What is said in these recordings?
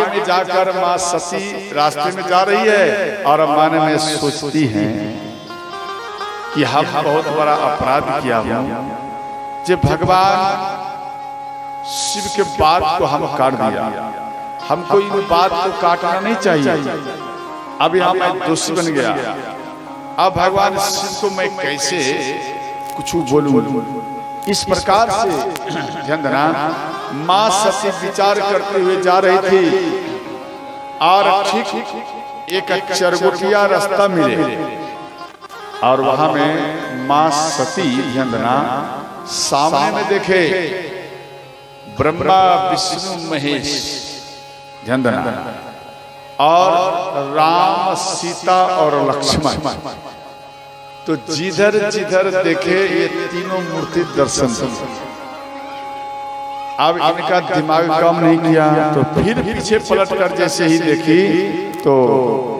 आगे में जाकर माँ सती रास्ते में जा रही है और मन में सोचती हैं कि हम बहुत बड़ा अपराध किया हूं, जब भगवान शिव के बात को हम काट दिया, हमको इन बात को काटना नहीं चाहिए। अब यहाँ मैं दोषी बन गया, अब भगवान शिव को मैं कैसे कुछ बोलूं। इस प्रकार से ध्यान देना, माँ सती विचार करते हुए जा रही थी और ठीक एक चरगुटिया रास्ता मिले और वहां में माँ सती ध्यान देना सामने में देखे ब्रह्मा विष्णु महेश ध्यान देना और राम सीता और लक्ष्मण। तो जिधर जिधर देखे ये तीनों मूर्ति दर्शन। अब इनका दिमाग काम नहीं किया तो फिर पीछे पलट कर जैसे ही देखी तो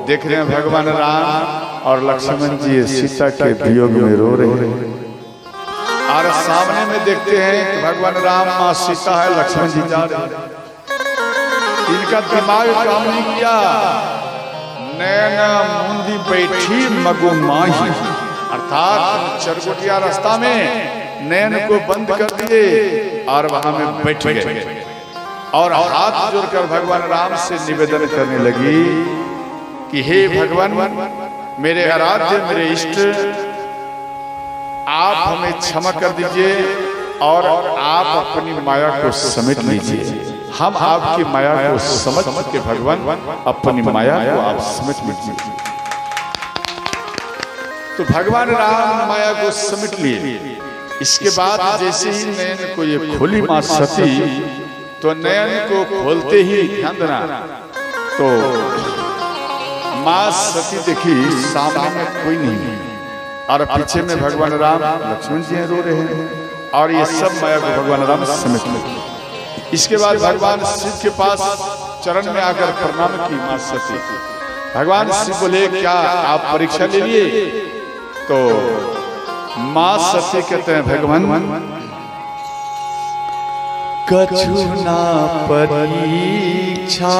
देख रहे हैं भगवान राम और लक्ष्मण जी सीता के वियोग में रो रहे हैं। और सामने में देखते हैं कि भगवान राम माँ सीता है, लक्ष्मण जी जा रहे हैं। इनका दिमाग काम नहीं किया, नैना मुंदी बैठी मगो माही, अर्थात चरगुटिया रास्ता में नैन को बंद कर दिए और वहां में बैठ गए और हाथ जोड़कर भगवान राम से निवेदन करने लगी कि हे भगवान, मेरे आराध्य, मेरे इष्ट, आप हमें क्षमा कर दीजिए और आप अपनी माया को समेट लीजिए। हम आपकी माया को समझ के भगवान अपनी माया को आप समेट लीजिए। तो भगवान राम माया को समेट लिए। इसके बाद जैसे ही नयन को ये खोली माँ सती, तो नयन को खोलते ही ध्यान देना तो माँ सती देखी सामने में कोई नहीं और पीछे में भगवान राम लक्ष्मण जी रो रहे हैं और ये सब माया को भगवान राम समेट लिए। इसके बाद भगवान शिव के पास चरण में आकर प्रणाम की माँ सती। भगवान शिव बोले क्या आप परीक्षा ले लिए? तो माँ सती कहते हैं भगवान कछु ना परीक्षा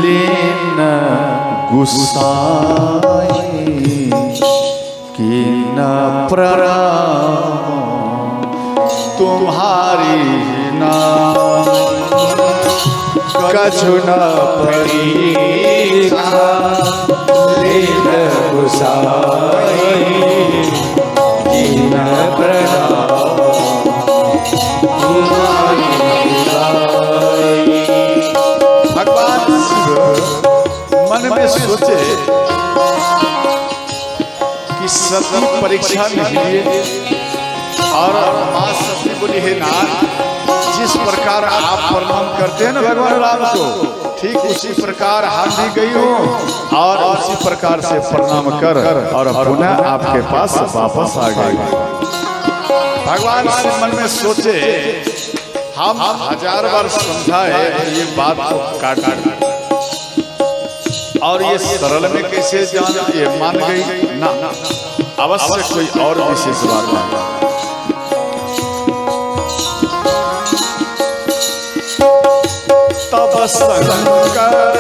लेना गुस्साए कि न प्रणाम तुम्हारी नाम। कछु न परीक्षा लेना गुस्साए कि न प्रणाम तुम्हारी नाम। भगवान मन में सोचे कि सती परीक्षा में लिए और माँ सती बोली हे नाथ, जिस प्रकार आप प्रणाम करते हैं ना भगवान राम को, ठीक उसी प्रकार हम भी गई हूँ और उसी प्रकार से प्रणाम कर और पुनः आपके पास वापस आ गई। भगवान मन में सोचे हम 1000 बार समझाए ये बात को काट और ये सरल में कैसे जान ये मान गई ना, अवश्य कोई और विशेष बात है। तब शंकर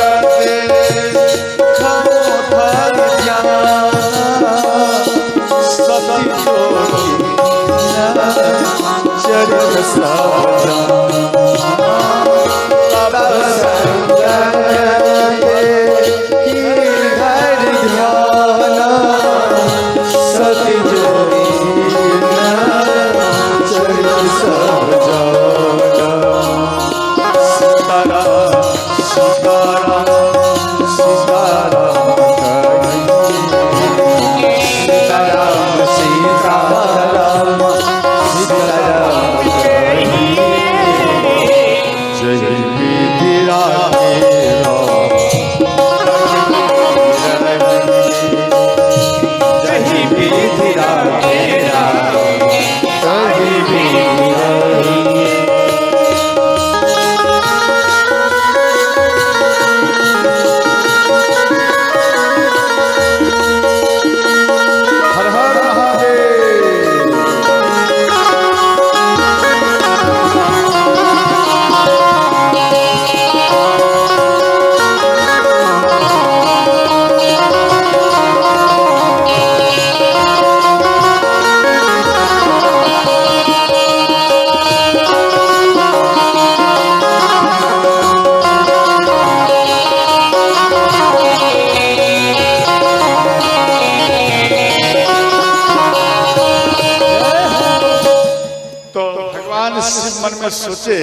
सती चरित सोचे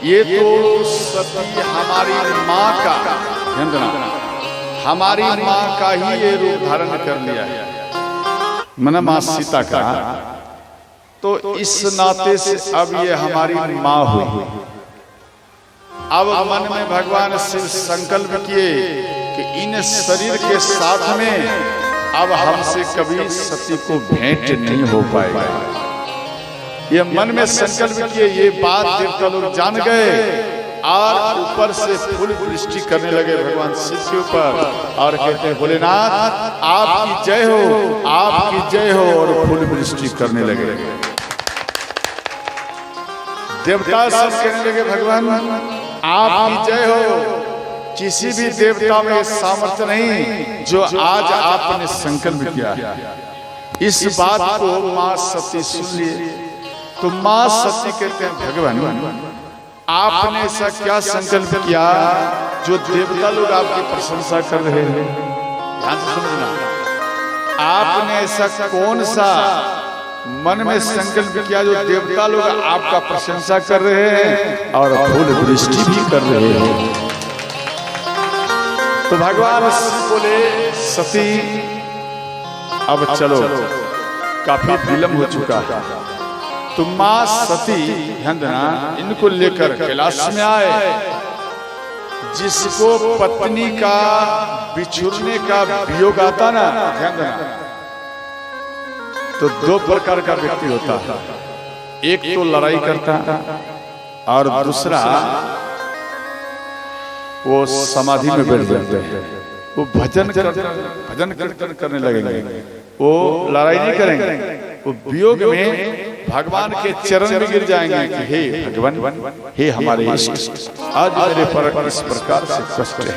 ये तो सती हमारी माँ का, हमारी माँ का ही ये रूप धारण कर लिया है, मन माँ सीता का, तो इस नाते से अब ये हमारी माँ हुई। अब मन में भगवान शिव संकल्प किए कि इन शरीर के साथ में अब हमसे कभी सती को भेंट नहीं हो पाएगा। ये मन में संकल्प किए, ये बात देवता लोग जान गए और ऊपर से फूल वृष्टि करने लगे भगवान शिव के ऊपर और कहते हैं भोलेनाथ आपकी जय हो, आपकी जय हो, और फूल वृष्टि करने लगे। देवता सब कहने लगे भगवान आपकी जय हो, किसी भी देवता में सामर्थ्य नहीं जो आज आपने संकल्प किया। इस बात को माँ सती सुन लिए तो माँ सती कहते हैं भगवान आपने ऐसा क्या संकल्प किया जो देवता लोग आपकी प्रशंसा कर रहे हैं। ध्यान से समझना, आपने ऐसा कौन सा मन में संकल्प किया जो देवता लोग आपका प्रशंसा कर रहे हैं और फूल वृष्टि भी कर रहे हैं। तो भगवान बोले सती अब चलो, काफी विलंब हो चुका है। तो माँ सती ध्यान देना इनको लेकर कैलाश में आए। जिसको पत्नी का बिछुड़ने का वियोग आता ना, ध्यान देना, तो दो प्रकार का व्यक्ति होता है। एक तो लड़ाई करता और दूसरा वो समाधि में बैठ जाते हैं, वो भजन कीर्तन करने लगेंगे। वो लड़ाई नहीं करेंगे, वो वियोग में भगवान के चरण में गिर जाएंगे कि हे भगवान, हे हमारे इष्ट, आज मेरे पर इस प्रकार से कष्ट है।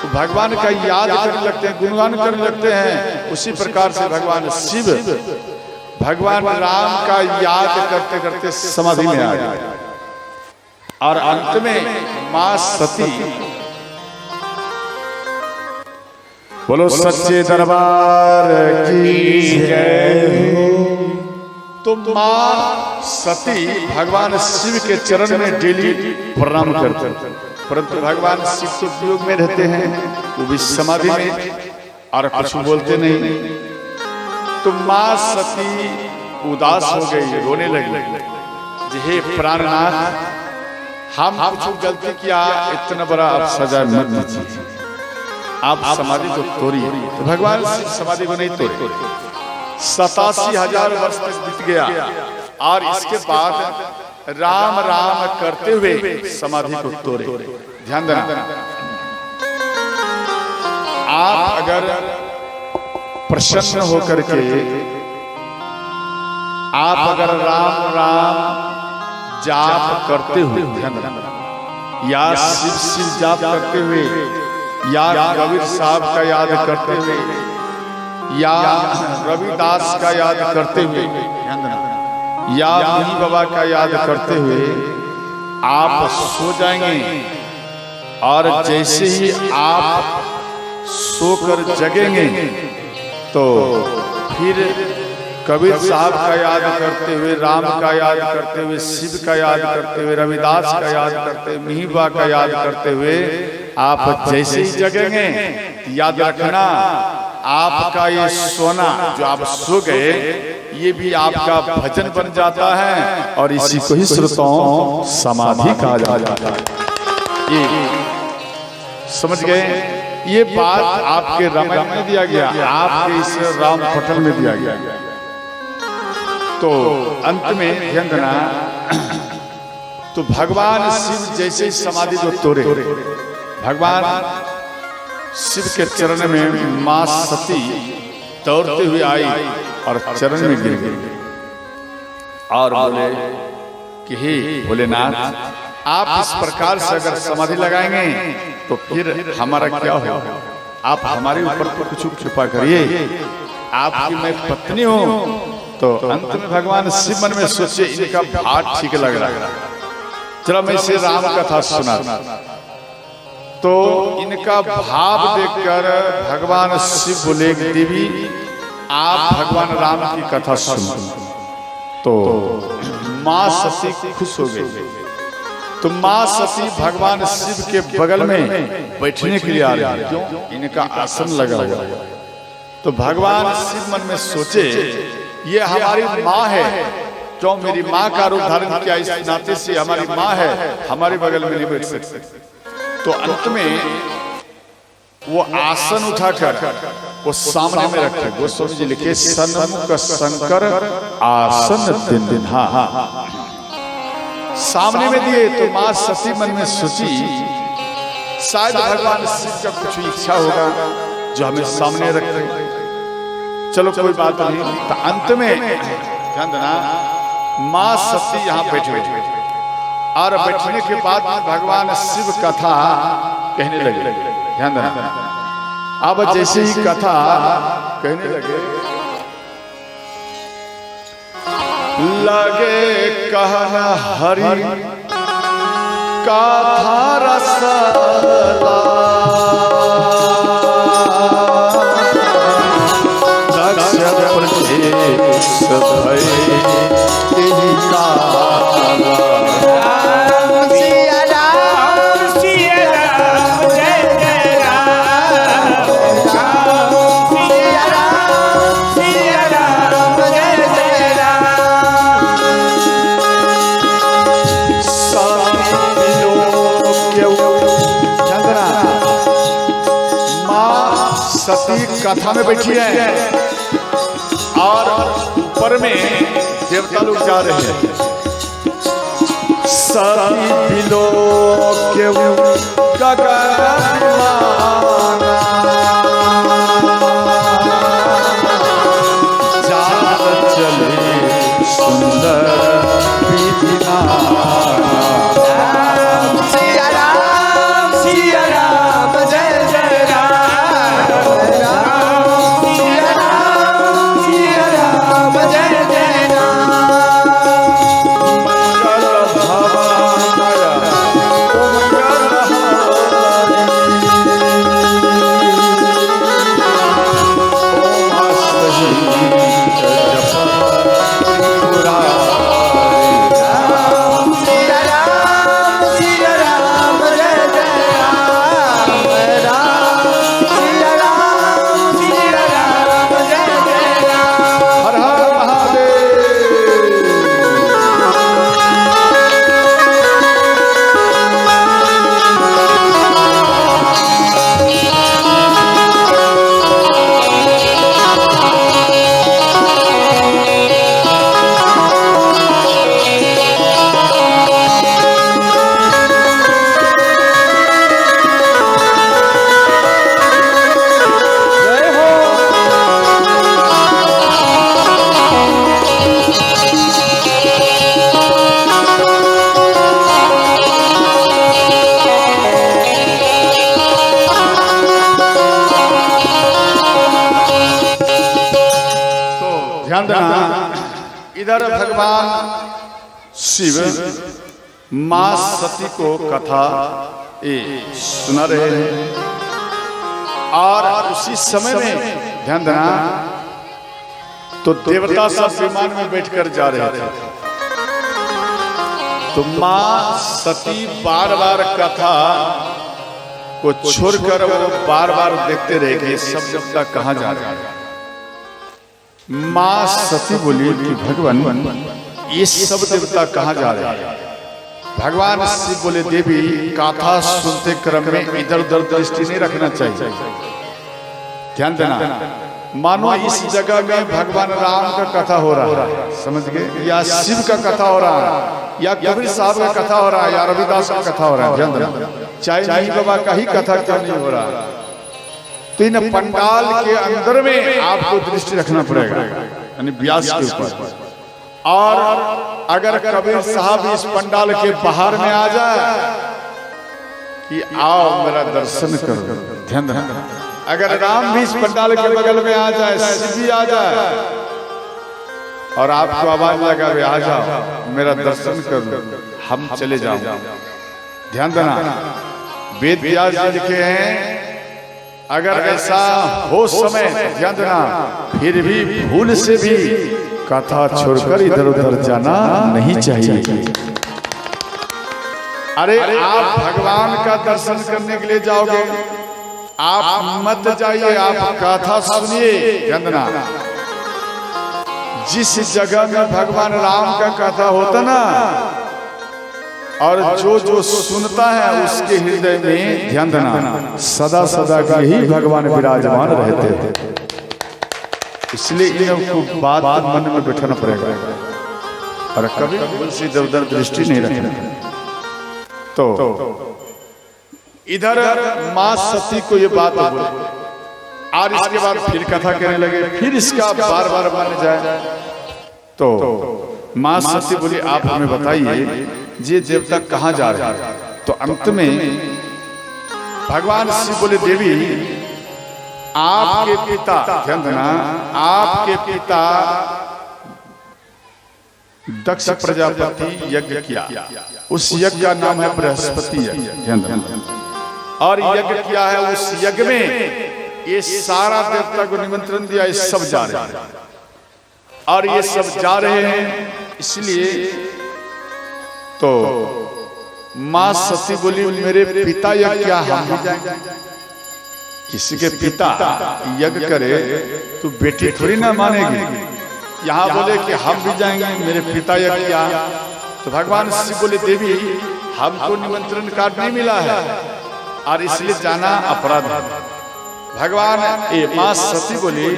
तो भगवान का याद करने लगते हैं, गुणगान करने लगते हैं। उसी प्रकार से भगवान शिव भगवान राम का याद करते करते समाधि में आ गए और अंत में माँ सती, बोलो सच्चे दरबार की जय। तो माँ सती भगवान शिव के चरण में डेली प्रणाम करते, परंतु भगवान शिव तो वियोग में रहते हैं, वो भी समाधि में और कुछ बोलते नहीं। तो माँ सती उदास हो गई, रोने लगी, हे प्राणनाथ हम कुछ गलती किया, इतना बड़ा आप सजा मत दीजिए, आप समाधि को तोड़िए। तो भगवान शिव समाधि को नहीं तोड़े। 87,000 वर्ष तक बीत गया और इसके बाद राम राम करते हुए समाधि को तोड़े। ध्यान देना, आप अगर प्रसन्न होकर के आप अगर राम राम जाप करते हुए, ध्यान देना, या शिव शिव जाप करते हुए, या कबीर साहब का याद करते हुए, या रविदास का याद करते हुए, या मुनि बाबा का याद करते हुए आप सो जाएंगे और जैसे ही आप सोकर जगेंगे तो फिर कबीर साहब का याद करते हुए, राम का याद करते हुए, शिव का याद करते हुए, रविदास का याद करते हुए, मुनि बाबा का याद करते हुए आप जैसे ही जगेंगे, याद रखना आपका ये सोना जो आप सो गए ये भी आपका भजन बन जाता है और इसी को ही श्रोताओं समाधि कहा जाता है। ये समझ गए? ये बात आपके रामायण में दिया गया, आपके इस राम पटल में दिया गया। तो अंत में ध्यान देना, तो भगवान शिव जैसे ही समाधि को तोड़े, भगवान शिव के चरण में मां सती दौड़ते हुए आई और चरण में गिर गई और बोले कि हे भोलेनाथ, आप इस प्रकार से अगर समाधि लगाएंगे तो फिर हमारा क्या होगा? आप हमारे ऊपर तो कुछ कृपा करिए, आपकी मैं पत्नी हूँ। तो अंत में भगवान शिव मन में सोचे इनका भाट ठीक लग रहा है, चलो मैं इसे राम कथा सुना। तो इनका भाव देखकर भगवान शिव बोले देवी आप भगवान राम की कथा सुनो। तो माँ सती खुश हो गई। तो माँ सती भगवान शिव के बगल में बैठने के लिए आ रही है। क्यों? इनका आसन लगा हुआ है। तो भगवान शिव मन में सोचे ये हमारी माँ है, क्यों मेरी माँ का रूप धारण किया, इस नाते से हमारी माँ है, हमारे बगल में नहीं बैठ सकते। तो अंत में वो आसन उठाकर वो सामने में रखे। गोस्वामी जी लिखे सन्मुख शंकर आसन दिन दिन, हाँ सामने में दिए। तो माँ सती मन में सोची शायद भगवान शिव का कुछ इच्छा होगा जो हमें सामने रखे। चलो कोई बात नहीं। तो अंत में ध्यान देना, माँ सती यहाँ बैठे और बैठने के बाद भगवान शिव कथा कहने लगे। ध्यान देना, अब जैसे ही कथा कहने लगे कहना हरि कथा रसला, दक्ष प्रदेश भय तेहि काला। सती कथा में बैठी है और ऊपर में देवता लोग जा रहे हैं। सती बिलो के चले सुंदर ध्यान देना। इधर भगवान शिव मां सती को कथा सुना रहे हैं और उसी समय में ध्यान देना तो देवता सब विमान में बैठकर जा रहे थे। तो मां सती बार बार कथा को छोड़कर वो बार बार देखते रहे कि सब देवता कहाँ जा रहे हैं। मां सती बोली कि भगवान ये सब देवता कहाँ जा रहे हैं। भगवान शिव बोले देवी कथा सुनते क्रम में इधर उधर दृष्टि नहीं रखना चाहिए। ध्यान देना, मानो इस जगह में भगवान राम का कथा हो रहा है, समझ गए, या शिव का कथा हो रहा है, या कबीर साहब का कथा हो रहा है, या रविदास का कथा हो रहा है। ध्यान देना, चाहे नहीं बाबा का ही कथा क्यों नहीं हो रहा है। तो इन पंडाल के अंदर में आपको दृष्टि रखना पड़ेगा, यानी व्यास के ऊपर। और अगर कबीर साहब इस पंडाल के बाहर में आ जाए कि आओ मेरा दर्शन करो, ध्यान देना, अगर राम भी इस पंडाल के बगल में आ जाए, शिव भी आ जाए और आपको आवाज लगा आ जाओ मेरा दर्शन करो, हम चले जाओ। ध्यान देना, वेद व्यास जी लिखे हैं अगर ऐसा हो समय, ध्यान देना, फिर भी भूल से भी कथा छोड़कर इधर उधर जाना नहीं चाहिए। अरे आप भगवान का दर्शन करने के लिए जाओगे, आप मत जाइए, आप कथा सुनिए। वंदना, जिस जगह में भगवान राम का कथा होता ना, और जो जो सुनता है उसके हृदय में ध्यान देना सदा सदा के ही भगवान विराजमान रहते थे। इसलिए इनको बात मन में बैठाना पड़ेगा और कभी तुलसी इधर उधर दृष्टि नहीं रखना। तो इधर मां सती को ये बात बोली और इसके बाद फिर कथा कहने लगे, फिर इसका बार बार मान जाए। तो मां सती बोली, आप हमें बताइए ये देवता कहाँ जा रहे हैं? तो अंत में भगवान शिव बोले, देवी आपके पिता, ध्यान देना, आपके पिता दक्ष प्रजापति यज्ञ किया, उस यज्ञ का नाम है बृहस्पति यज्ञ, ध्यान देना। और यज्ञ किया है, उस यज्ञ में ये सारा देवता को निमंत्रण दिया, ये सब जा रहे हैं और ये सब जा रहे हैं। इसलिए तो मां सती बोली, मेरे पिता यज्ञ क्या हम भी जाएंगे? किसी के पिता यज्ञ करे तो बेटी थोड़ी ना मानेगी। यहाँ बोले कि हम भी जाएंगे, मेरे पिता यज्ञ क्या? तो भगवान शिव बोले, देवी हमको निमंत्रण कार्ड नहीं मिला है और इसलिए जाना अपराध है। भगवान मां सती बोली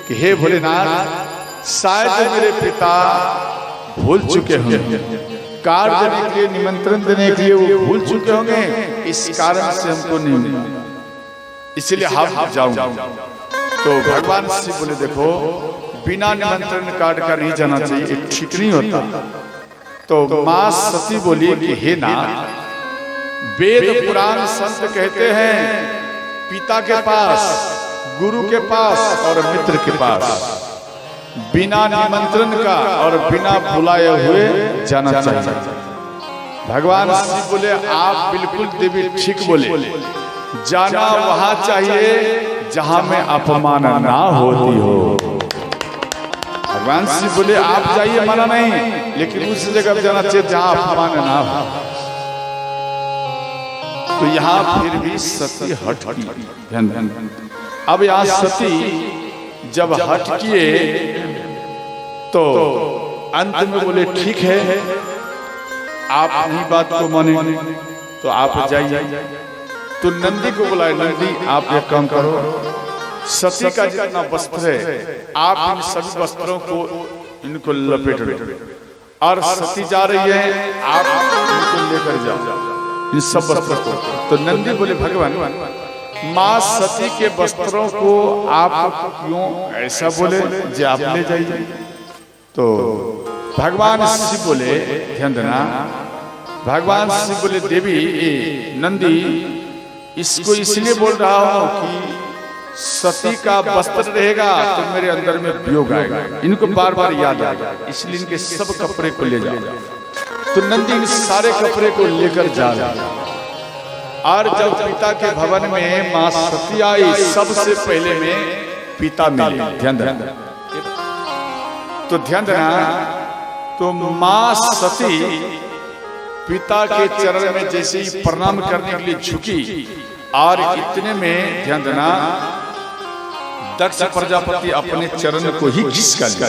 कि हे भोलेनाथ, शायद मेरे पिता भूल चुके होंगे, कार्ड देने के लिए, निमंत्रण देने के लिए वो भूल चुके होंगे, इस कारण से हमको नहीं मिला, इसलिए हम जाऊंगा। तो भगवान शिव बोले, देखो बिना निमंत्रण कार्ड का नहीं जाना चाहिए, ठीक नहीं होता। तो मां सती बोली कि हे नाथ, वेद पुराण संत कहते हैं पिता के पास, गुरु के पास और मित्र के पास बिना निमंत्रण का और बिना बुलाए हुए जाना चाहिए। भगवान शिव बोले, आप बिल्कुल देवी ठीक बोले, जाना वहां चाहिए जहां में अपमान ना होती हो। भगवान शिव बोले, आप जाइए, मना नहीं, लेकिन उस जगह जाना चाहिए जहां अपमान ना हो। तो यहाँ फिर भी सती हट की। अब यहाँ सती जब हट किए तो अंत में बोले, ठीक है आप अपनी बात को माने तो आप जाइए। तो नंदी को बुलाए, नंदी आप एक काम करो, सती का जितना वस्त्र है आप इन सभी वस्त्रों को इनको लपेट लो और सती जा रही है, आप इनको लेकर जाओ इन सब वस्त्रों को। तो नंदी बोले, भगवान मां सती के वस्त्रों को आप क्यों ऐसा बोले जे आप ले जाइए? तो भगवान शिव बोले, ध्यान देना, भगवान शिव बोले, देवी नंदी इसको इसलिए बोल रहा हूं कि सती का वस्त्र रहेगा तो मेरे अंदर में वियोग आएगा, इनको बार बार याद आएगा, इसलिए इनके सब कपड़े को ले जाओ। तो नंदी इन सारे कपड़े को लेकर जा रहा। और जब पिता के भवन में मां सती आई, सबसे पहले में पिता मिले, ध्यान देना। तो ध्यान देना, तो मां सती पिता के चरण में जैसे ही प्रणाम करने के लिए झुकी और इतने में ध्यान देना दक्ष प्रजापति अपने चरण को ही खिसका लिया,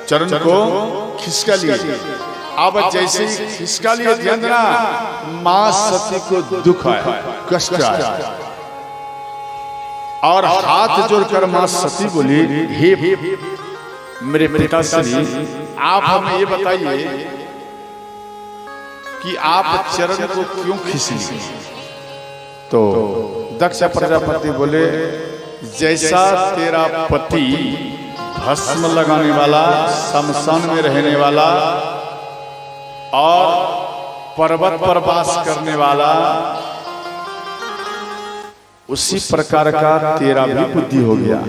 चरण को खिसका लिया। अब जैसे ही खिसका लिया, ध्यान देना, मां सती को दुख आया, कष्ट आया और हाथ जोड़कर मां सती बोली, हे मेरे पिताश्री, आप हमें ये बताइए कि आप चरण को क्यों खींची? तो दक्ष प्रजापति बोले, जैसा तेरा पति भस्म लगाने वाला, शमशान में रहने वाला और पर्वत पर वास करने वाला, उसी प्रकार का तेरा भी बुद्धि हो गया।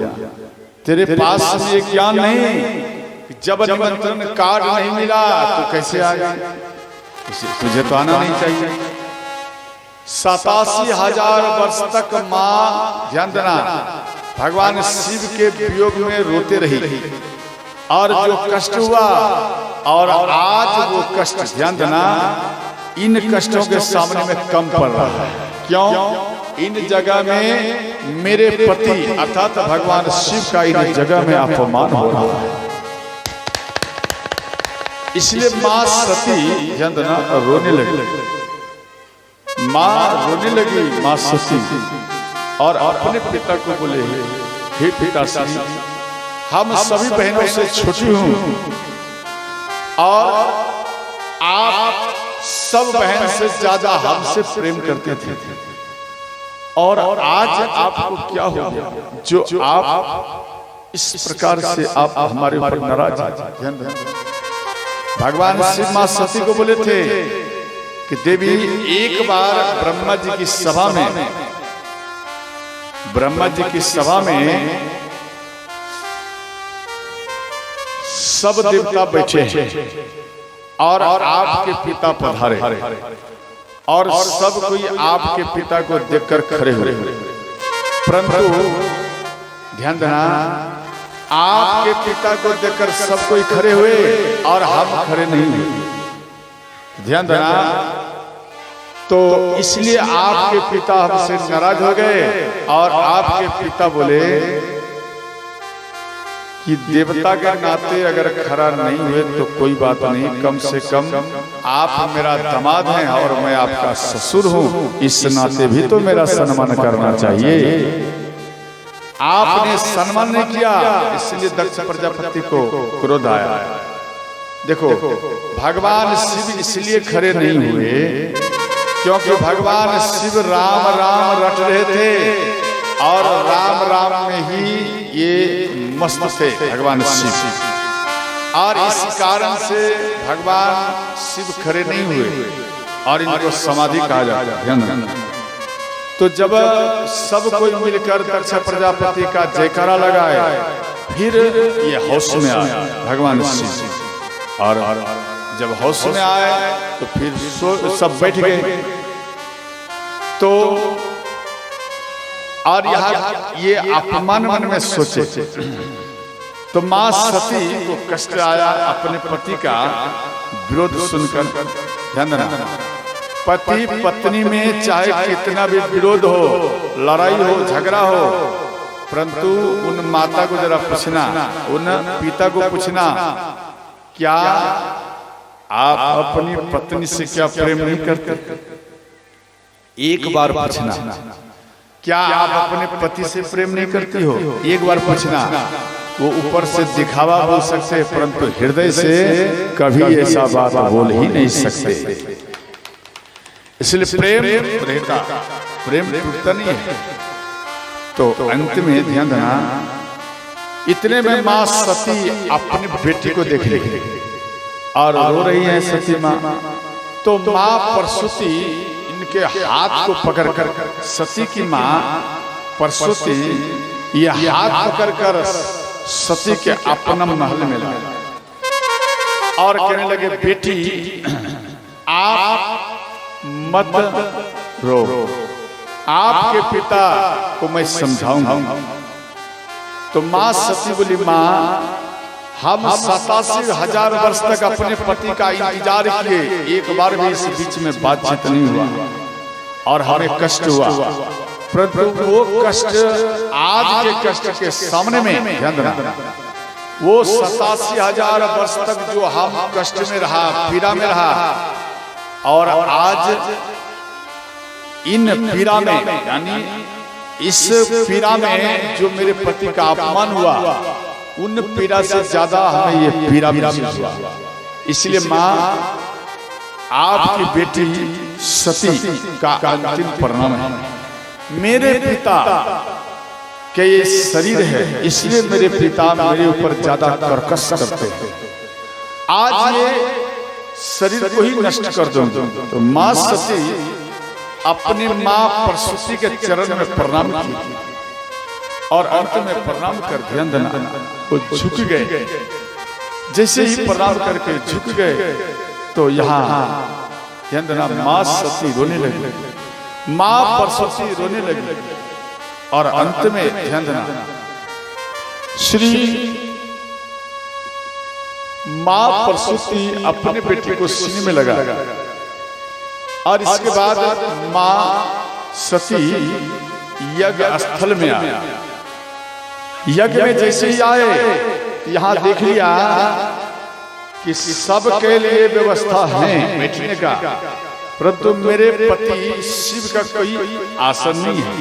तेरे पास ये ज्ञान नहीं, जब निमंत्रण कार्ड नहीं मिला तो कैसे आ गया? तुझे तो आना नहीं चाहिए। 87,000 वर्ष तक मां, ध्यान देना, भगवान शिव के वियोग में रोते रही और जो कष्ट हुआ और आज वो कष्ट, ध्यान देना, इन कष्टों के सामने में कम पड़ रहा है। क्यों? इन जगह में मेरे पति अर्थात भगवान शिव का इन जगह में अपमान हो रहा है। इसलिए मां सती, ध्यान देना, रोने लगी। मां रोने लगी, मां सती, और अपने पिता को बोले, हे पिताश्री, हम सभी बहनों से छोटी हूं और आप सब बहन से ज्यादा हमसे प्रेम करते थे, और आज आपको क्या हो गया जो आप इस प्रकार से आप हमारे ऊपर नाराज हैं। भगवान शिव मां सती को बोले थे कि देवी, एक बार ब्रह्मा जी की सभा में सब देवता बैठे हैं और आपके पिता पधारे और सब कोई आपके पिता को देखकर खड़े हुए, परंतु ध्यान देना, आपके पिता को देखकर सब कोई खड़े हुए और हम खड़े नहीं हुए। ध्यान देना, तो इसलिए आपके पिता हमसे नाराज हो गए और आपके पिता बोले कि देवता के नाते अगर खड़ा नहीं हुए तो कोई बात नहीं, कम से कम आप मेरा दामाद हैं और मैं आपका ससुर हूं, इस नाते भी तो मेरा सम्मान करना चाहिए। आपने सम्मान नहीं किया, इसलिए दक्ष प्रजापति को क्रोध आया। देखो, भगवान शिव इसलिए खड़े नहीं हुए क्योंकि भगवान शिव राम राम रट रहे थे और राम राम में ही ये मस्त थे भगवान शिव, और इस कारण से भगवान शिव खड़े नहीं हुए और इनको समाधि कहा जाता है। तो जब सब कोई मिलकर दक्ष प्रजापति का जयकारा लगाए, फिर ये होश में आए भगवान शिव, और जब होश में आए तो फिर सब बैठ गए। तो और यहाँ ये अपमान मन में सोचे, तो मां सती को कष्ट आया अपने पति का विरोध सुनकर। ध्यान देना, पति पत्नी में चाहे कितना भी विरोध हो, लड़ाई हो, झगड़ा हो, परंतु उन माता को जरा पूछना, उन पिता को पूछना, क्या आप अपनी पत्नी से क्या प्रेम नहीं करते? एक बार पूछना, क्या आप अपने पति से प्रेम नहीं करती हो? एक बार पूछना। वो ऊपर से दिखावा बोल सकते, परंतु हृदय से कभी ऐसा बात बोल ही नहीं सकते। इसलिए प्रेम रहता, प्रेम टूटता नहीं है। तो अंत में ध्यान देना, इतने में मां सती अपनी बेटी को देख रही और रो रही है सती मां। तो मां प्रसूति इनके हाथ को पकड़कर, सती की मां प्रसूति ये हाथ पकड़कर सती के अपना महल में लाए और कहने लगे, बेटी आप मत रो, आपके पिता को मैं समझाऊंगा। तो मां सती बोली, मां हम 87,000 वर्ष तक अपने पति का इंतजार किए, एक बार भी इस बीच में बातचीत नहीं हुआ और हमें कष्ट हुआ, परंतु वो कष्ट आज के कष्ट के सामने में, ध्यान देना, वो 87,000 वर्ष तक जो हम कष्ट में रहा, पीड़ा में रहा, और आज इन पीड़ा में, यानी इस पीड़ा में जो मेरे पति का अपमान हुआ, उन पीड़ा से ज्यादा हमें ये पीड़ा महसूस हुआ। इसलिए मां, आपकी बेटी सती का अंतिम परिणाम है। मेरे पिता के ये शरीर है, इसलिए मेरे पिता मेरे ऊपर ज्यादा कर्कश करते हैं। आज ये शरीर को ही नष्ट कर दो। तो मां सती अपनी मां प्रसूति के चरण में प्रणाम की और अंत में प्रणाम कर, ध्यान देना, वो झुक गए। जैसे ही प्रणाम करके झुक गए तो यहाँ ध्यान देना, मां सती रोने लगी, मां प्रसूति रोने लगी, और अंत में ध्यान देना, श्री माँ प्रसूति अपने बेटे को सीने में लगा और इसके बाद माँ सती यज्ञ स्थल में आया। यज्ञ में जैसे ही आए यहाँ देख लिया कि सबके लिए व्यवस्था है बैठने का, परंतु मेरे पति शिव का कोई आसन नहीं है।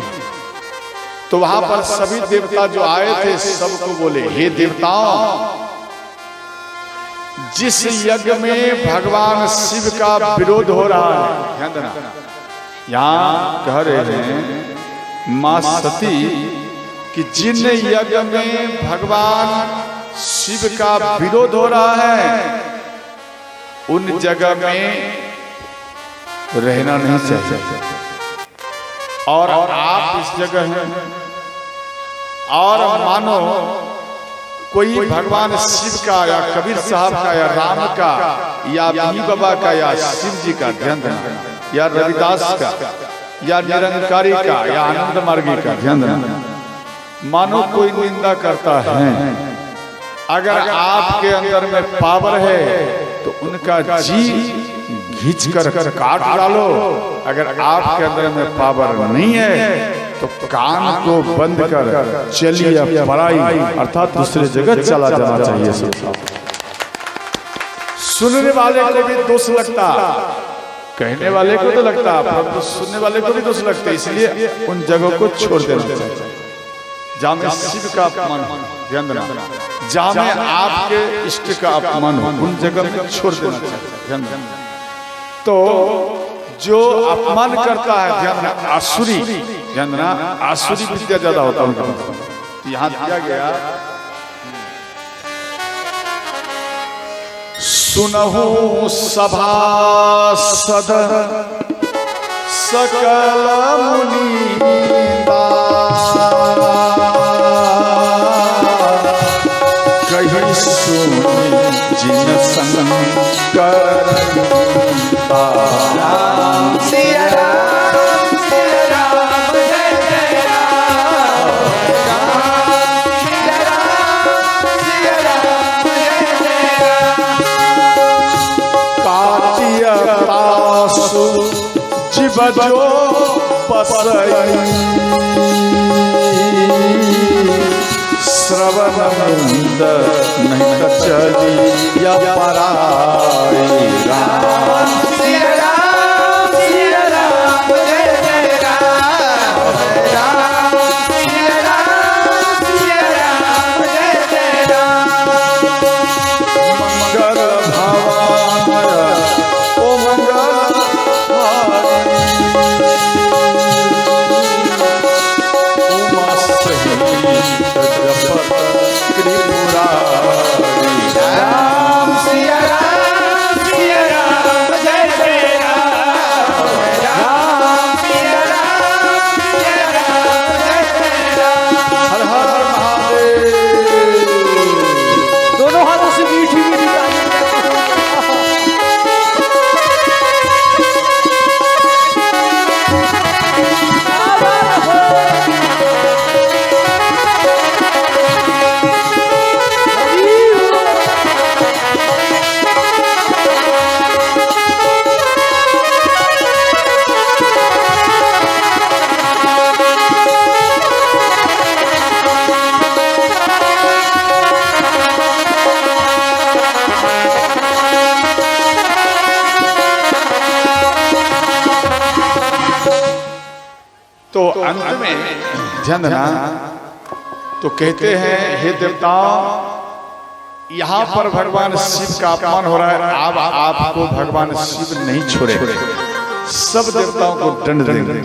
तो वहां पर सभी देवता जो आए थे सबको बोले, हे देवताओं, जिस यज्ञ में भगवान शिव का विरोध हो रहा है, ध्यान देना, यहाँ कह रहे हैं मां सती कि जिन यज्ञ में भगवान शिव का विरोध हो रहा है उन जगह में रहना नहीं चाहिए, और आप इस जगह हैं और मानो कोई भगवान शिव का या कबीर साहब का या राम का या बिनी बाबा का या शिव जी का, ध्यान देना, या रविदास का या निरंकारी का या आनंद मार्गी का, ध्यान देना, मानो कोई निंदा करता है। अगर आपके अंदर में पावर है तो उनका जी घींच कर काट डालो। अगर आपके अंदर में पावर नहीं है तो कान को बंद कर चलिए पराई अर्थात दूसरे जगह चला जाना चाहिए। सुनने वाले को भी दोष लगता, कहने वाले को तो लगता, परंतु सुनने वाले को भी दोष लगता, इसलिए उन जगहों को छोड़ देना चाहिए जहाँ में शिव का अपमान हो, ध्यान देना, जहाँ में आपके इष्ट का अपमान हो उन जगह में छोड़ देना चाहिए, ध्यान देना। तो जो अपमान करता है, ध्यान देना, आसुरी, ध्यान देना, आसुरी विद्या ज्यादा होता है उनका। तो यहाँ दिया गया, सुनहु सभासद सकल मुनीदा, कहीं सुनी जिन संग कर राम सिया राम सिया राम जय जय राम, राम सिया राम सिया राम जय जय राम। काटिया पासु जीव जो पसई, श्रवण मुंद नहीं चली या पराई, राम सिया राम जय जय राम, राम सिया राम जय जय राम। मंगल भवन ओ मंगल हारी, उमा सही राम सिया राम जय जय राम, राम सिया राम जय जय राम। हर हर महादेव। दोनों हाथों से मीठी मीठी तो अंत में ध्यान देना, तो कहते हैं हे देवताओं, यहाँ पर भगवान शिव का अपमान हो रहा है, अब आपको भगवान शिव नहीं छोड़े, सब देवताओं को दंड देंगे।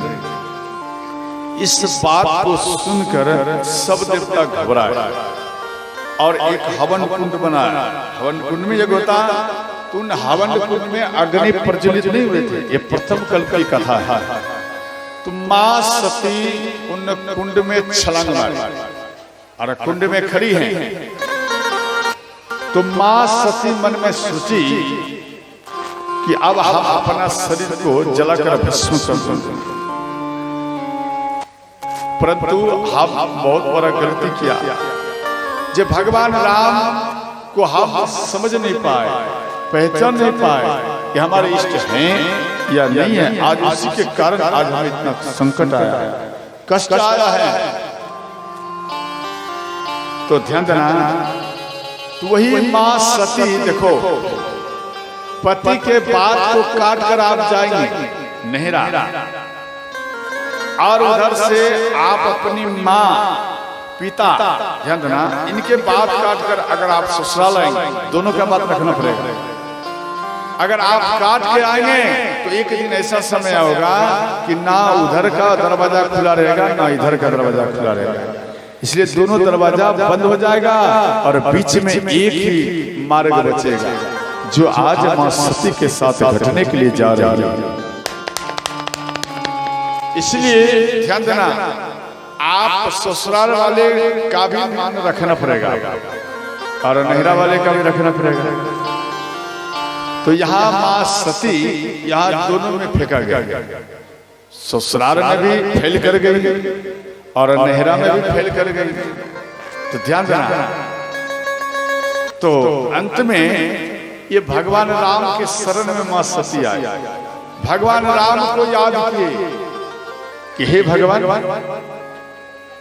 इस बात को सुनकर सब देवता घबराए और एक हवन कुंड बनाया। हवन कुंड में जब होता तो उन हवन कुंड में अग्नि प्रज्वलित नहीं हुए थे, ये प्रथम कल्प की कथा है। तो मां सती उन कुंड में छलांग मारी और कुंड में खड़ी हैं। तो मां सती मन में सोची कि अब हम अपना शरीर को जलाकर भस्म कर देंगे, परंतु हम बहुत बड़ा गलती किया। जब भगवान राम को हम समझ नहीं पाए, पहचान नहीं पाए कि हमारे इष्ट हैं या नहीं है। आज उसी के कारण आज हमें इतना संकट आया है, कष्ट आया है। तो ध्यान देना, तो वही मां सती देखो, पति के बात को काट कर आप जाएंगे नहरा, और उधर से आप अपनी माँ पिता, ध्यान देना, इनके बात काट कर अगर आप ससुराल आएंगे, दोनों का बात रखना पड़ेगा। अगर आप काट के आएंगे तो एक दिन ऐसा समय होगा कि ना उधर का दरवाजा खुला रहेगा ना इधर का दरवाजा खुला रहेगा, इसलिए दोनों दरवाजा बंद हो जाएगा और बीच में एक ही मार्ग बचेगा, जो आज मां सती के साथ घटने के लिए जा रही है। इसलिए ध्यान देना, आप ससुराल वाले का भी मान रखना पड़ेगा और नहरा वाले का भी रखना पड़ेगा। तो यहाँ मां सती यहाँ दोनों में फेंका गया, ससुराल में भी फेल कर गई और नहरा में भी फेल कर गई। तो ध्यान देना, तो अंत में ये भगवान राम के शरण में मां सती आई। भगवान राम को याद किए कि हे भगवान,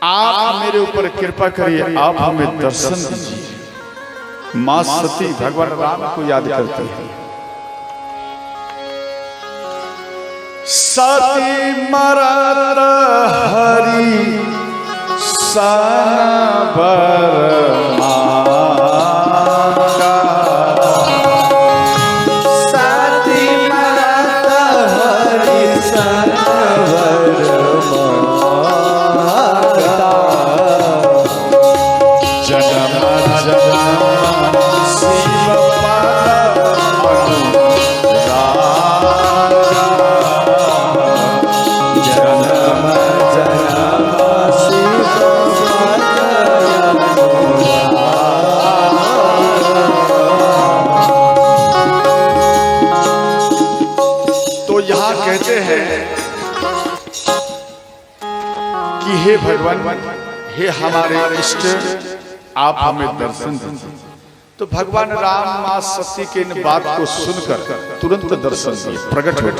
आप मेरे ऊपर कृपा करिए, आप हमें दर्शन दीजिए। मां सती भगवान राम को याद करती है। सती मरत हरि सबर हे भगवान, हे हमारे इष्ट, आप हमें दर्शन दीजिए। तो भगवान राम मां सती के इन बात को सुनकर तुरंत दर्शन दिए, प्रकट हुए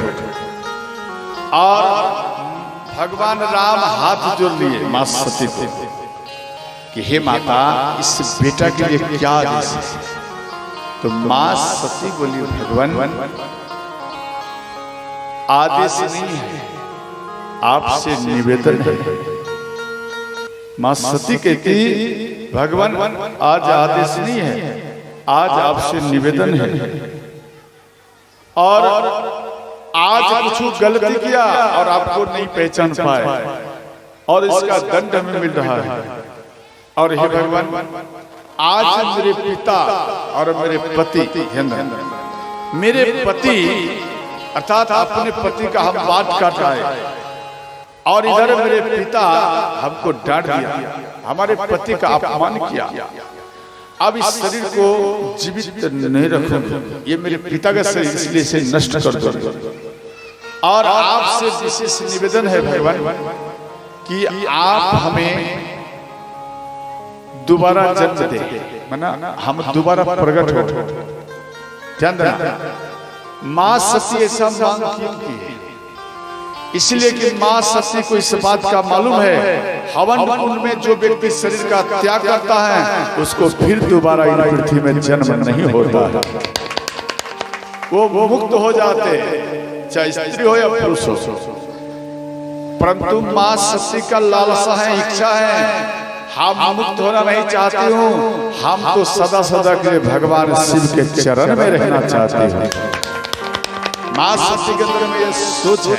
और भगवान राम हाथ जोड़ लिए मां सती को कि हे माता, इस बेटा के लिए क्या आदेश है? तो मां सती बोली, भगवान आदेश नहीं है, आपसे निवेदन है। मां सती कहती, भगवान आज आदेश नहीं है, आज आपसे निवेदन है, और आज कुछ गलती किया और आपको नहीं पहचान पाए और इसका दंड हमें मिल रहा है। और हे भगवान, आज मेरे पिता और मेरे पति, मेरे पति अर्थात अपने पति का हम बात काट रहे हैं और इधर मेरे पिता हमको डांट दिया, हमारे पति का अपमान किया। अब इस शरीर को जीवित नहीं रखूंगा, ये मेरे पिता का शरीर, इसलिए इसे नष्ट कर दो। और आपसे विशेष निवेदन है भगवान कि आप हमें दोबारा जन्म दे, माना हम दोबारा प्रकट हो। ध्यान देना, मां सती ऐसा मांग क्यों की? इसलिए कि मां सती को इस बात का मालूम है, हवन कुंड में जो व्यक्ति शरीर का त्याग करता है उसको फिर दोबारा इन पृथ्वी में जन्म नहीं होता है, वो मुक्त हो जाते, चाहे स्त्री हो या पुरुष हो। परंतु मां सती का लालसा है, इच्छा है, हम मुक्त होना नहीं चाहती हूँ, हम तो सदा सदा के भगवान शिव के चरण में रहना चाहती हूँ। मां सती के अंदर में ये सोच है।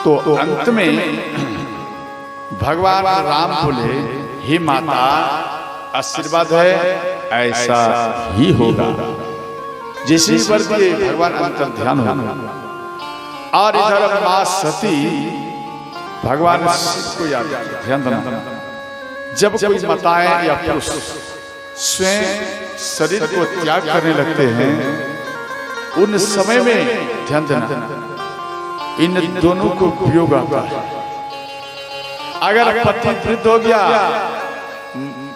तो अंत में भगवान राम बोले, हे माता, आशीर्वाद है ऐसा ही होगा, जैसे वर्दी भगवान अंतर ध्यान होगा। और इधर मां सती भगवान शिव को याद, ध्यान देना, जब कोई माताएं या पुरुष स्वयं शरीर को त्याग करने लगते हैं, उन समय में ध्यान देना, इन दोनों को वियोग आता है। अगर पति वृद्ध हो गया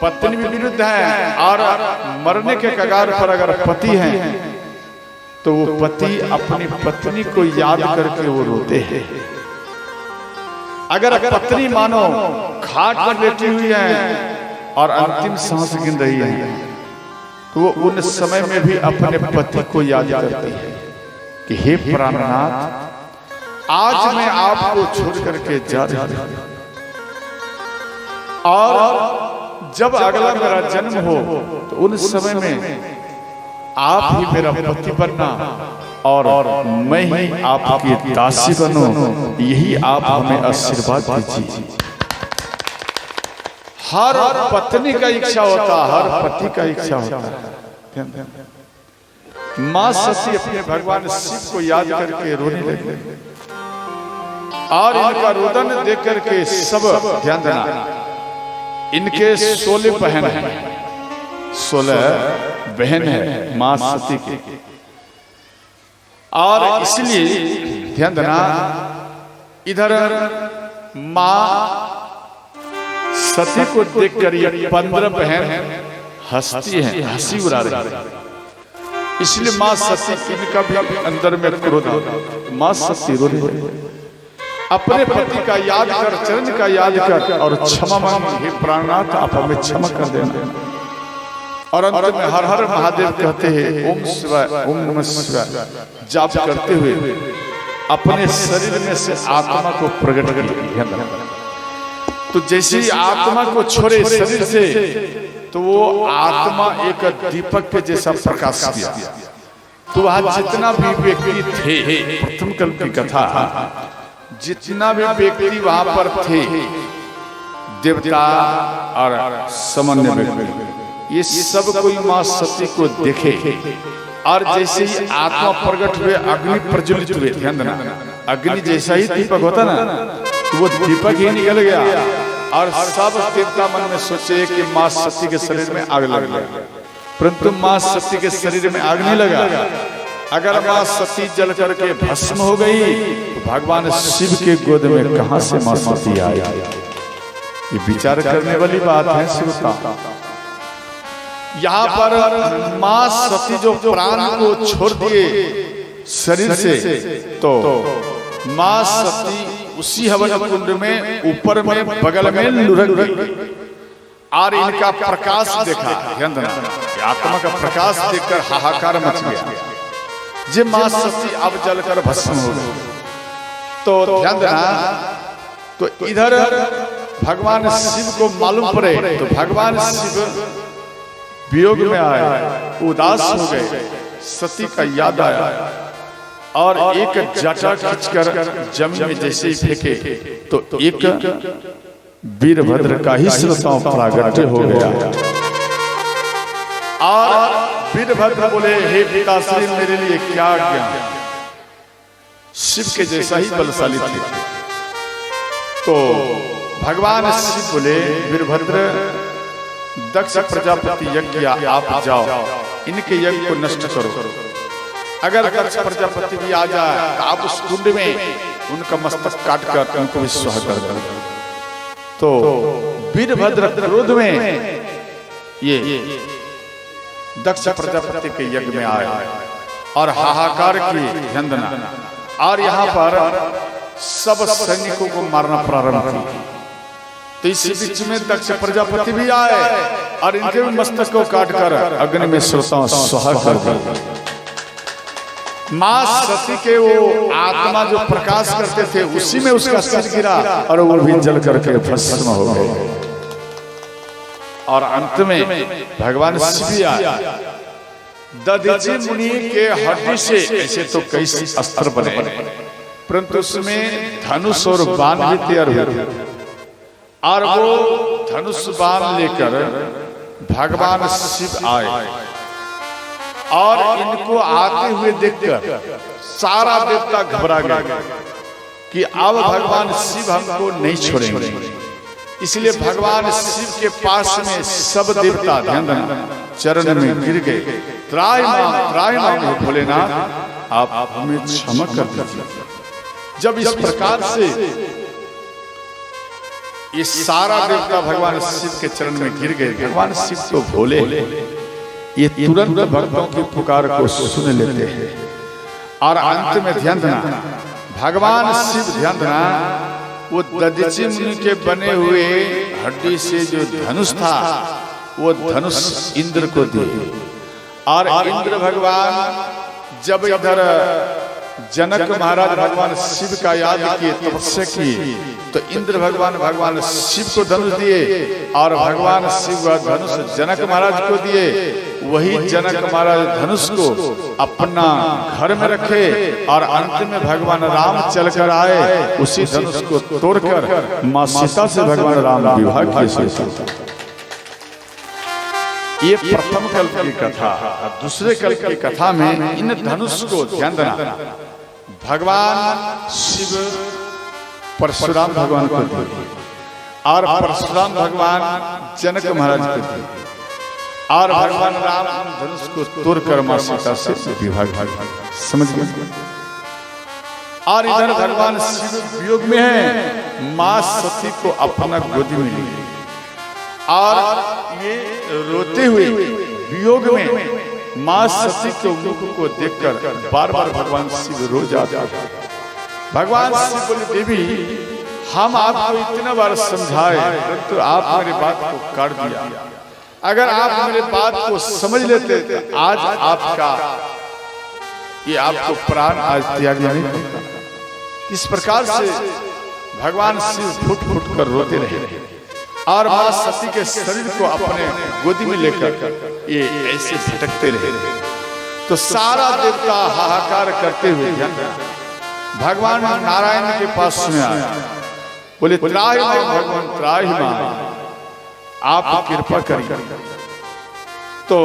पत्नी भी विरुद्ध है और मरने के कगार पर अगर पति है तो वो पति अपनी पत्नी को याद करके वो रोते हैं। अगर पत्नी मानो खाट पर लेटी हुई है और अंतिम सांस गिन रही है तो वो उन समय में भी अपने पति को याद करती है कि हे प्राणनाथ, आज मैं आपको छोड़ करके जा रही हूं और जब अगला मेरा जन्म हो तो उन समय में आप ही मेरा पति बनना और मैं ही आपकी दासी बनूं, यही आप हमें आशीर्वाद दीजिए। हर पत्नी का इच्छा होता, हर पति का इच्छा होता है। मां सती अपने भगवान शिव को याद करके रोने लगी और इनका रोदन देख करके सब ध्यान देना, इनके 16 बहन हैं, 16 बहन है मां सती की, और इसलिए ध्यान देना इधर मां सती को देखकर ये 15 बहन हंसती हैं, हंसी उड़ा रही है। इसलिए मां सती इनका भी अंदर में क्रोध, मां सती रो रही है, अपने पति का याद कर, चरण का याद कर और क्षमा मांग, हे प्राणनाथ आप हमें क्षमा कर देना। और अंत में हर हर महादेव कहते हैं, ओम शिवाय, ओम नमः शिवाय जाप करते हुए अपने शरीर में से आत्मा को प्रकट किया। तो जैसे ही आत्मा को छोड़े शरीर से तो वो आत्मा एक दीपक के जैसा प्रकाश किया। तो वहां जितना भी व्यक्ति थे, प्रथम कल्प की कथा, जितना भी व्यक्ति वहां पर थे, देवता और सामान्य व्यक्ति, ये सब कोई मां सती को देखे और जैसे ही आत्मा प्रकट हुए अग्नि प्रज्वलित हुए। ध्यान देना, अग्नि जैसा ही दीपक होता ना तो वो दीपक ही निकल गया और सब देवता मन में सोचे कि मां सती के शरीर में आग लग गई, परंतु मां सती के शरीर में आग नहीं लगा। अगर मां सती जल करके भस्म हो गई तो भगवान शिव के गोद में कहां से मां सती आई? ये विचार करने वाली बात है शिव का। यहाँ पर मां सती जो प्राण को छोड़ दिए शरीर से, तो मां सती उसी हवन कुंड में ऊपर में बगल में लुढ़क गई और इनका प्रकाश देखा। ध्यान देना, आत्मा का प्रकाश देखकर हाहाकार मच गया, जे मां सती अब जलकर भस्म हो गई। तो ध्यान देना, तो इधर भगवान शिव को मालूम पड़े तो भगवान शिव वियोग में आए, उदास हो गए, सती का याद आया और एक जटा खींचकर जमीन में जैसे ही फेंके तो एक वीरभद्र का ही श्रोताओं प्रागट्य हो गया और वीरभद्र बोले, हे पिताश्री मेरे लिए क्या ज्ञान। शिव के जैसा ही बलशाली थे। तो भगवान शिव बोले, वीरभद्र दक्ष प्रजापति यज्ञ आप जाओ, इनके यज्ञ को नष्ट करो। अगर दक्ष प्रजापति भी आ जाए तो आप उस कुंड में उनका मस्तक काट कर उनको भी स्वाह कर दो। तो वीरभद्र क्रोध में ये दक्ष प्रजापति के यज्ञ में आए और हाहाकार की ध्यान, और यहाँ पर सब सैनिकों को मारना प्रारंभ किया। तो इस बीच में दक्ष प्रजापति भी आए और इनके भी मस्तक को काटकर अग्नि में श्रोताओं स्वाहा कर दिया। मां सती के वो आत्मा जो प्रकाश करते थे उसी में उसका सिर गिरा और वो भी जल करके भस्म हो गए। और अंत में भगवान शिव आए। दधीचि मुनि के हड्डी से ऐसे तो कई अस्त्र बने, परंतु उसमें धनुष और बाण भी तैयार हुए और वो धनुष बाण लेकर भगवान शिव आए और इनको आते हुए देखकर सारा देवता घबरा गया कि अब भगवान शिव हमको नहीं छोड़ेंगे। इसलिए भगवान शिव के पास में सब देवता ध्यान देना चरण में गिर गए, त्राय मांगे, भोलेनाथ आप हमें क्षमा कर दीजिए। जब इस प्रकार से ये सारा देवता भगवान शिव के चरण में गिर गए। भगवान शिव तो भोले, ये तुरंत भक्तों की पुकार को सुन लेते हैं। और अंत में ध्यान देना, भगवान शिव ध्यान देना, वो दधीचि मुनि के बने हुए हड्डी से जो धनुष था, वो धनुष इंद्र को दिए। और इंद्र भगवान जब इधर जनक महाराज भगवान शिव का याद किए, तपस्या किए, तो इंद्र भगवान शिव को धनुष दिए और भगवान शिव का धनुष जनक महाराज को दिए। वही जनक महाराज धनुष को अपना घर में रखे और अंत में भगवान राम चलकर आए, उसी धनुष को तोड़कर मां सीता से भगवान राम विवाह किए। ये प्रथम कल्प की कथा। दूसरे कल्प की कथा में इन धनुष को ध्यान देना, भगवान शिव परशुराम भगवान को दिए और परशुराम भगवान जनक महाराज को दिए और भगवान राम धनुष को तोड़कर मां सीता से विवाह किया। समझ गए? और इधर भगवान शिव वियोग में है, मां सती को अपना गोदी में लिए और ये रोते हुए वियोग में मां सती के मुख को देखकर बार बार भगवान शिव रो जाते। भगवान शिव बोले, देवी हम आपको इतना बार समझाए, परंतु तो आप मेरी बात को काट दिया। अगर आप मेरी बात को समझ लेते तो आज आपका ये आपको प्राण आज त्याग नहीं होता। इस प्रकार से भगवान शिव फुट फुट कर रोते रहे और मां सती के शरीर को अपने गोदी में लेकर ये ऐसे भटकते रहे। तो सारा देवता हाहाकार करते हुए भगवान नारायण के पास में आया, बोले त्राहि मां भगवान त्राहि मां, आप कृपा करिए। तो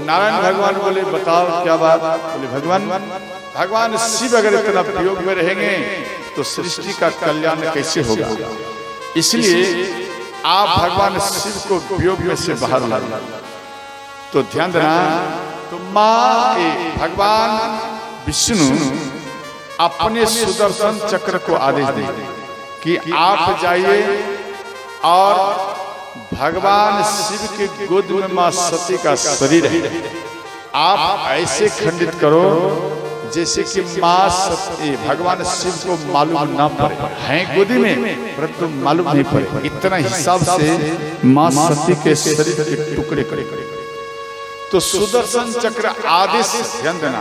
नारायण भगवान बोले बताओ क्या बात। बोले भगवान शिव अगर इतना वियोग में रहेंगे तो सृष्टि का कल्याण कैसे होगा, इसलिए आप भगवान शिव को वियोग में से बाहर ला। तो ध्यान देना, तो मां भगवान विष्णु अपने सुदर्शन चक्र को आदेश दे कि आप जाइए और भगवान शिव के गोद में मां सती का शरीर है, आप ऐसे खंडित करो जैसे कि मां सती भगवान शिव को मालूम ना पड़े, हैं गोदी में परंतु मालूम नहीं पड़े। इतना हिसाब से मां सती के शरीर के टुकड़े करे। तो सुदर्शन चक्र आदेश, ध्यान देना,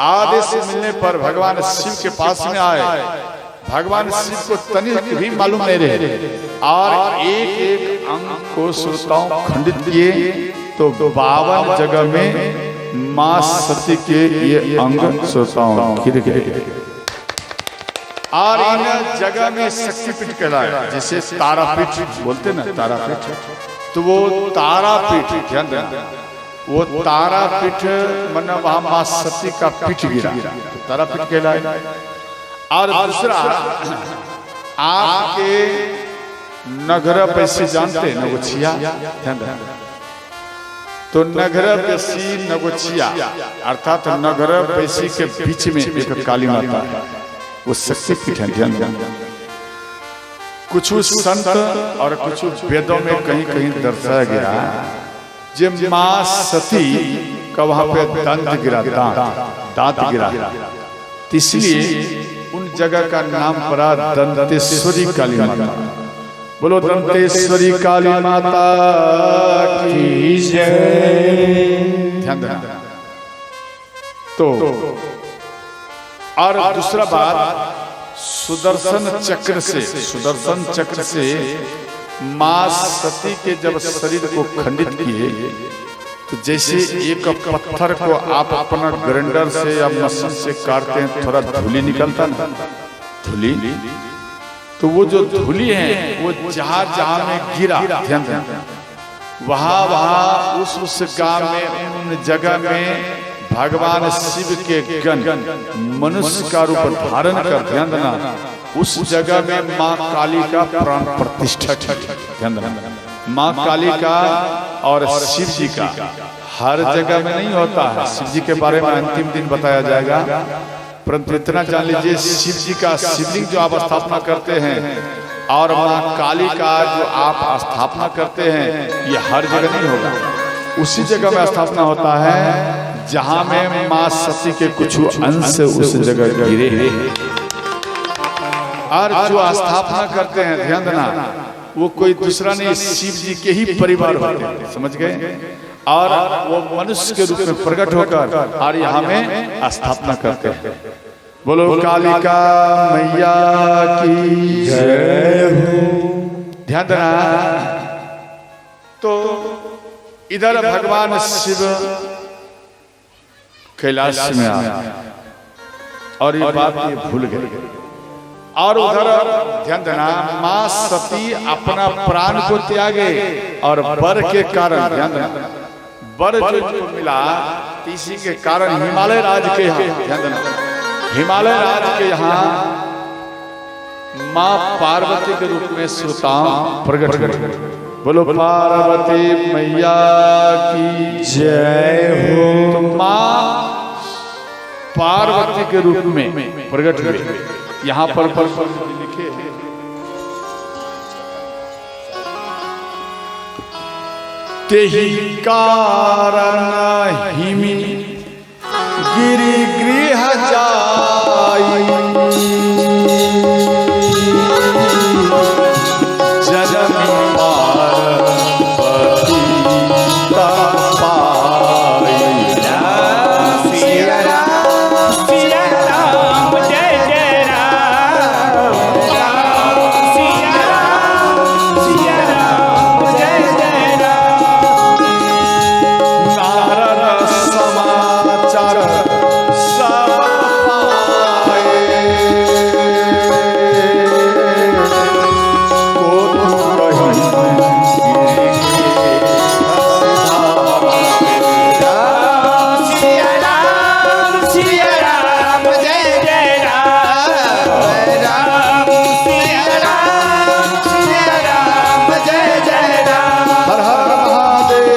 आदेश मिलने पर भगवान शिव के पास में आए। भगवान शिव को तनिक भी मालूम नहीं रहे और एक एक अंग को श्रोताओं खंडित किए। तो 52 जगह में मां सती के ये अंग श्रोताओं गिर गए और इन जगह में शक्तिपीठ कहलाया, जिसे तारापीठ बोलते ना, तारापीठ। तो वो तारापीठ, ध्यान देना, वो तारापीठ मतलब वहां मां सती का पीठ गिरा, तो तारापीठ कहलाए। और दूसरा, आपके नगर पैसे जानते नगोछिया, ध्यान देना, तो नगर पैसी नगोछिया अर्थात नगर पैसी के बीच में एक काली माता है, वो शक्तिपीठ है। ध्यान देना, कुछ संत और कुछ वेदों में कहीं कहीं दर्शाया गया जब मां सती का वहां पे दंत गिरा, दांत गिरा, इसलिए उन जगह का नाम पड़ा दंतेश्वरी काली माता। बोलो दंतेश्वरी काली माता की जय। ध्यान देना। तो और दूसरा बात, सुदर्शन चक्र से मां सती के जब शरीर को खंडित किए, तो जैसे एक पत्थर को आप अपना ग्राइंडर से या मशीन से काटते हैं, थोड़ा धूली निकलता ना, धूली, तो वो जो धूली है वो जहां जहां में गिरा, ध्यान देना, वहां उस गांव में, उन जगह में भगवान शिव के गण मनुष्य का रूप धारण कर, ध्यान देना, उस जगह में मां काली का प्राण प्रतिष्ठा, ध्यान देना, मां काली का और शिव जी का हर जगह में नहीं होता है। शिव जी के बारे में अंतिम दिन बताया जाएगा, परंतु इतना जान लीजिए, शिव जी का शिवलिंग जो आप स्थापना करते हैं और माँ काली का जो आप स्थापना करते हैं ये हर जगह नहीं होगा, उसी जगह में स्थापना होता है जहां में माँ सती के कुछ अंश उस जगह गिरे हैं। और जो स्थापना करते हैं ध्यान देना, वो कोई दूसरा नहीं, शिव जी के ही परिवार होते हैं, समझ गए। और वो मनुष्य के रूप में प्रकट होकर और यहाँ में स्थापना करते हैं। बोलो कालिका मैया की जय हो। ध्यान देना, तो इधर भगवान शिव कैलाश में आए और ये बात ये भूल गए, और उधर ध्यान देना माँ सती अपना प्राण को त्यागे और वर के कारण, ध्यान देना वर जो मिला इसी के कारण हिमालय राज के यहाँ, ध्यान देना हिमालय राज के यहाँ माँ पार्वती के रूप में सुताम प्रकट हुई। बोलो पार्वती मैया की जय हो। तो माँ पार्वती के रूप में प्रकट हुई। यहाँ पर लिखे तेहि कारण हिमि गिरि गृह जाई, जननी पार्वती तपाई। सिया राम जय जय राम, सिया राम जय जय राम। नारद समाचार सब पाए, को सिया राम जय जय राम, सिया राम जय जय राम। हर हर महादेव।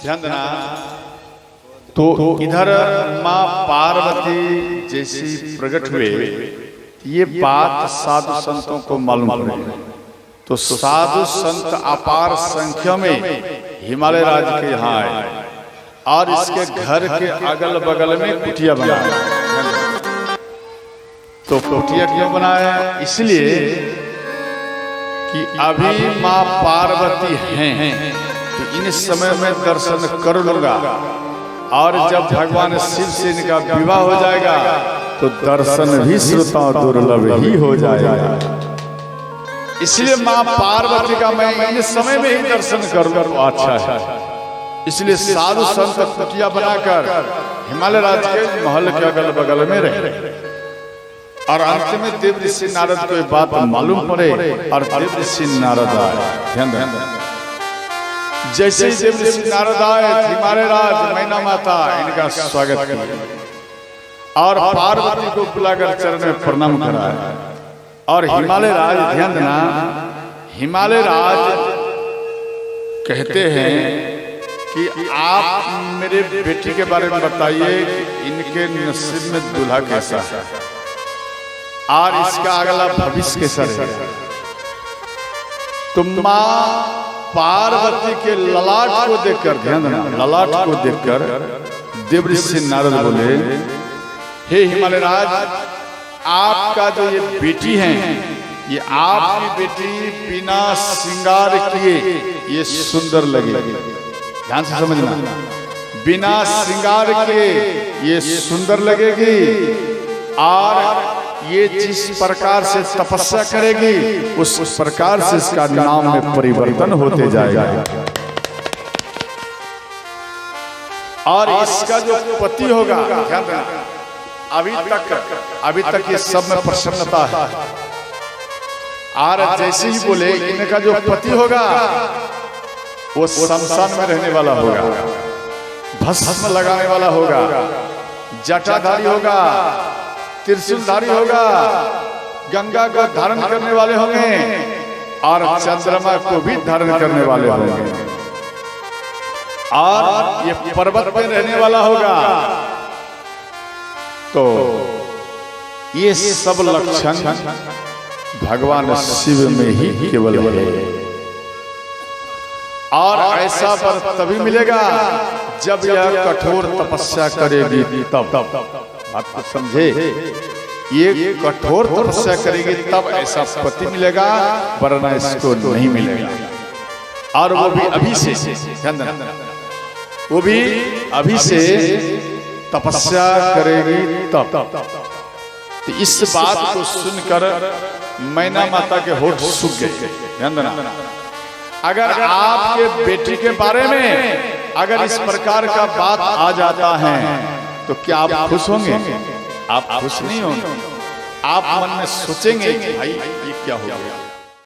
ध्यान देना, तो इधर माँ पार्वती जैसी प्रकट हुए, ये बात साधु संतों को मालूम पड़ी। तो साधु संत अपार संख्या में हिमालय राज के यहाँ आए और इसके घर के अगल बगल में कुटिया बनाए। तो कुटिया क्यों बनाया? इसलिए कि अभी माँ पार्वती हैं, तो इन समय में दर्शन कर लूंगा, और जब भगवान शिव से इनका विवाह हो जाएगा तो दर्शन भी श्रोताओं दुर्लभ ही हो जाएगा। इसलिए माँ पार्वती का मैं इन समय में ही दर्शन करूंगा तो अच्छा है। इसलिए साधु संत कुटिया बनाकर हिमालय राज के महल के अगल बगल में रहे। और अंत में देव ऋषि नारद को बात मालूम पड़े और देव ऋषि नारद आए। ध्यान दें, जैसे ही देव ऋषि नारद आए, हिमालय राज मैना माता इनका स्वागत किया और पार्वती को बुलाकर चरण में प्रणाम कराया। और हिमालय राज, ध्यान देना, हिमालय राज कहते हैं कि आप मेरे बेटी के बारे में बताइए, इनके नसीब में दूल्हा कैसा है और इसका अगला भविष्य कैसा रहेगा। तो माँ पार्वती के ललाट को देखकर, ध्यान देना, ललाट को देखकर देव ऋषि नारद बोले, हे हिमालय राज, आपका जो ये बेटी है, ये आपकी बेटी बिना श्रृंगार किए ये सुंदर लगेगी। ध्यान से समझना, बिना श्रृंगार किए ये सुंदर लगेगी, और ये जिस प्रकार से तपस्या करेगी उस प्रकार से इसका नाम में परिवर्तन होते जाएगा। और इसका जो पति होगा, ध्यान देना, अभी तक ये सब में प्रसन्नता है। और जैसे ही बोले इनका जो पति होगा वो शमशान में रहने वाला होगा, भस्म लगाने वाला होगा, जटाधारी होगा, त्रिशूलधारी होगा, गंगा को धारण करने वाले होंगे और चंद्रमा को भी धारण करने वाले होंगे, और ये पर्वत में रहने वाला होगा। तो ये सब लक्षण भगवान शिव में ही केवल है। और ऐसा वर तभी मिलेगा जब यह कठोर तपस्या करेगी, तब बात को समझे, ये कठोर तपस्या करेगी तब ऐसा पति मिलेगा, वरना इसको नहीं मिलेगा। और वो भी अभी से, वो भी अभी से तपस्या करेगी तब। तो इस बात को सुनकर मैना माता के होठ सूख गए। ध्यान देना, अगर आपके बेटी के बारे में अगर इस प्रकार का बात आ जाता है तो क्या आप खुश होंगे? आप खुश नहीं होंगे। आप मन में सोचेंगे भाई ये क्या हो गया।